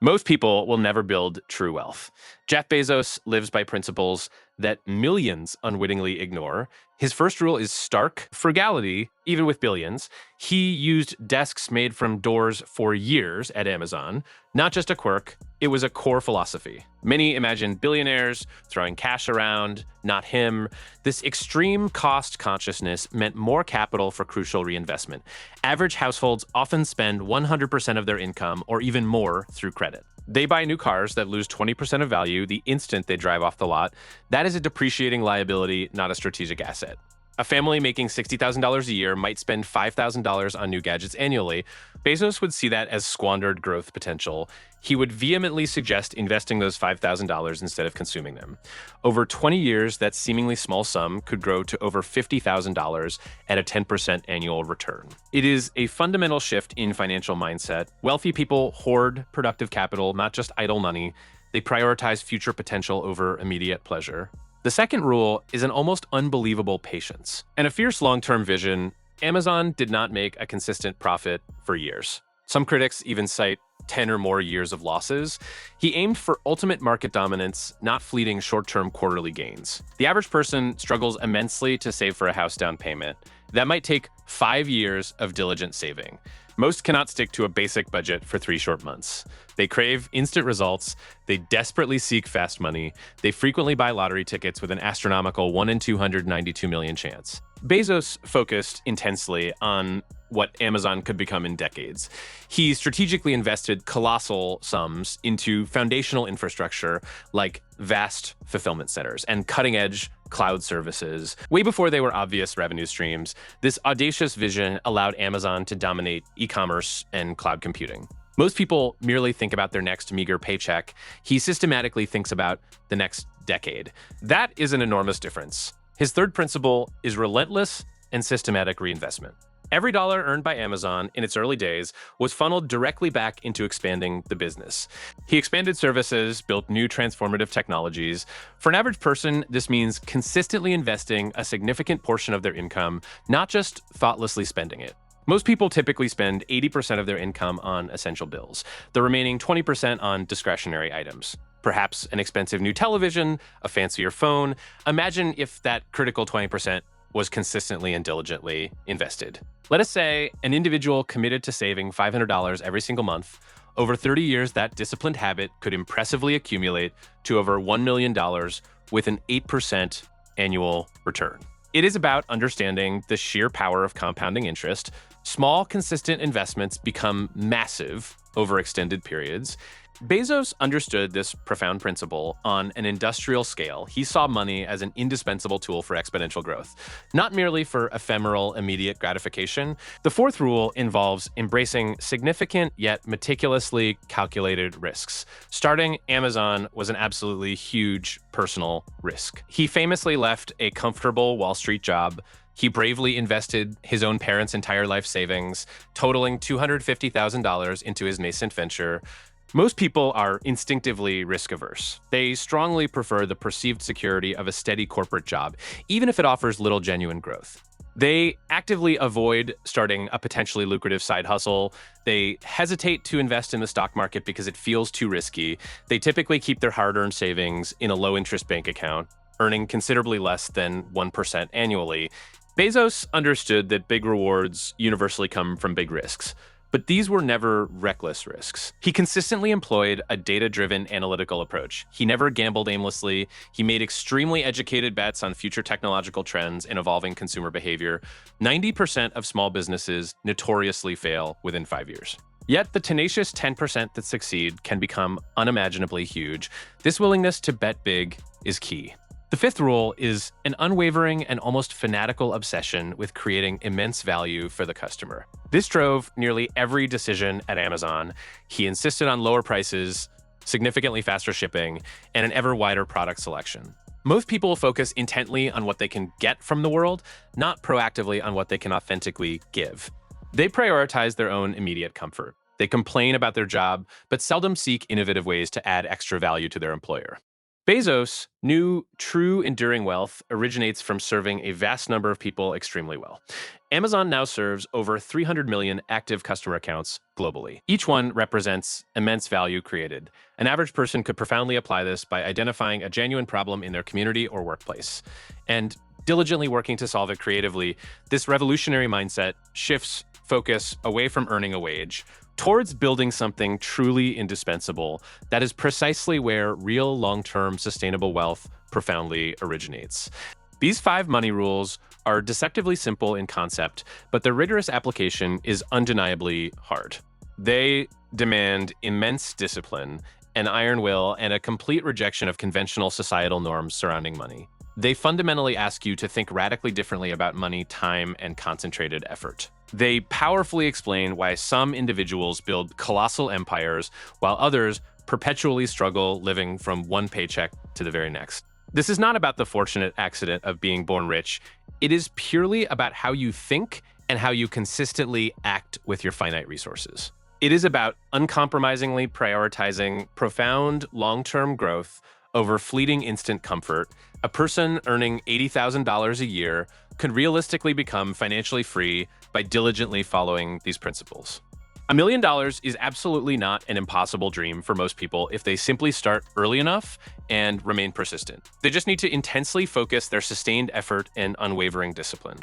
Most people will never build true wealth. Jeff Bezos lives by principles that millions unwittingly ignore. His first rule is stark frugality, even with billions. He used desks made from doors for years at Amazon, not just a quirk, it was a core philosophy. Many imagine billionaires throwing cash around, not him. This extreme cost consciousness meant more capital for crucial reinvestment. Average households often spend 100% of their income or even more through credit. They buy new cars that lose 20% of value the instant they drive off the lot. That is a depreciating liability, not a strategic asset. A family making $60,000 a year might spend $5,000 on new gadgets annually. Bezos would see that as squandered growth potential. He would vehemently suggest investing those $5,000 instead of consuming them. Over 20 years, that seemingly small sum could grow to over $50,000 at a 10% annual return. It is a fundamental shift in financial mindset. Wealthy people hoard productive capital, not just idle money. They prioritize future potential over immediate pleasure. The second rule is an almost unbelievable patience. And a fierce long-term vision. Amazon did not make a consistent profit for years. Some critics even cite 10 or more years of losses. He aimed for ultimate market dominance, not fleeting short-term quarterly gains. The average person struggles immensely to save for a house down payment. That might take 5 years of diligent saving. Most cannot stick to a basic budget for 3 short months. They crave instant results. They desperately seek fast money. They frequently buy lottery tickets with an astronomical 1 in 292 million chance. Bezos focused intensely on what Amazon could become in decades. He strategically invested colossal sums into foundational infrastructure like vast fulfillment centers and cutting-edge cloud services. Way before they were obvious revenue streams, this audacious vision allowed Amazon to dominate e-commerce and cloud computing. Most people merely think about their next meager paycheck. He systematically thinks about the next decade. That is an enormous difference. His third principle is relentless and systematic reinvestment. Every dollar earned by Amazon in its early days was funneled directly back into expanding the business. He expanded services, built new transformative technologies. For an average person, this means consistently investing a significant portion of their income, not just thoughtlessly spending it. Most people typically spend 80% of their income on essential bills, the remaining 20% on discretionary items. Perhaps an expensive new television, a fancier phone. Imagine if that critical 20% was consistently and diligently invested. Let us say an individual committed to saving $500 every single month. Over 30 years, that disciplined habit could impressively accumulate to over $1 million with an 8% annual return. It is about understanding the sheer power of compounding interest. Small, consistent investments become massive over extended periods. Bezos understood this profound principle on an industrial scale. He saw money as an indispensable tool for exponential growth, not merely for ephemeral, immediate gratification. The fourth rule involves embracing significant yet meticulously calculated risks. Starting Amazon was an absolutely huge personal risk. He famously left a comfortable Wall Street job. He bravely invested his own parents' entire life savings, totaling $250,000 into his nascent venture. Most people are instinctively risk-averse. They strongly prefer the perceived security of a steady corporate job, even if it offers little genuine growth. They actively avoid starting a potentially lucrative side hustle. They hesitate to invest in the stock market because it feels too risky. They typically keep their hard-earned savings in a low-interest bank account, earning considerably less than 1% annually. Bezos understood that big rewards universally come from big risks. But these were never reckless risks. He consistently employed a data-driven analytical approach. He never gambled aimlessly. He made extremely educated bets on future technological trends and evolving consumer behavior. 90% of small businesses notoriously fail within 5 years. Yet the tenacious 10% that succeed can become unimaginably huge. This willingness to bet big is key. The fifth rule is an unwavering and almost fanatical obsession with creating immense value for the customer. This drove nearly every decision at Amazon. He insisted on lower prices, significantly faster shipping, and an ever wider product selection. Most people focus intently on what they can get from the world, not proactively on what they can authentically give. They prioritize their own immediate comfort. They complain about their job, but seldom seek innovative ways to add extra value to their employer. Bezos knew true enduring wealth originates from serving a vast number of people extremely well. Amazon now serves over 300 million active customer accounts globally. Each one represents immense value created. An average person could profoundly apply this by identifying a genuine problem in their community or workplace and diligently working to solve it creatively. This revolutionary mindset shifts focus away from earning a wage towards building something truly indispensable. That is precisely where real long-term sustainable wealth profoundly originates. These 5 money rules are deceptively simple in concept, but their rigorous application is undeniably hard. They demand immense discipline, an iron will, and a complete rejection of conventional societal norms surrounding money. They fundamentally ask you to think radically differently about money, time, and concentrated effort. They powerfully explain why some individuals build colossal empires while others perpetually struggle living from one paycheck to the very next. This is not about the fortunate accident of being born rich. It is purely about how you think and how you consistently act with your finite resources. It is about uncompromisingly prioritizing profound long-term growth over fleeting instant comfort. A person earning $80,000 a year could realistically become financially free by diligently following these principles. $1 million is absolutely not an impossible dream for most people if they simply start early enough and remain persistent. They just need to intensely focus their sustained effort and unwavering discipline.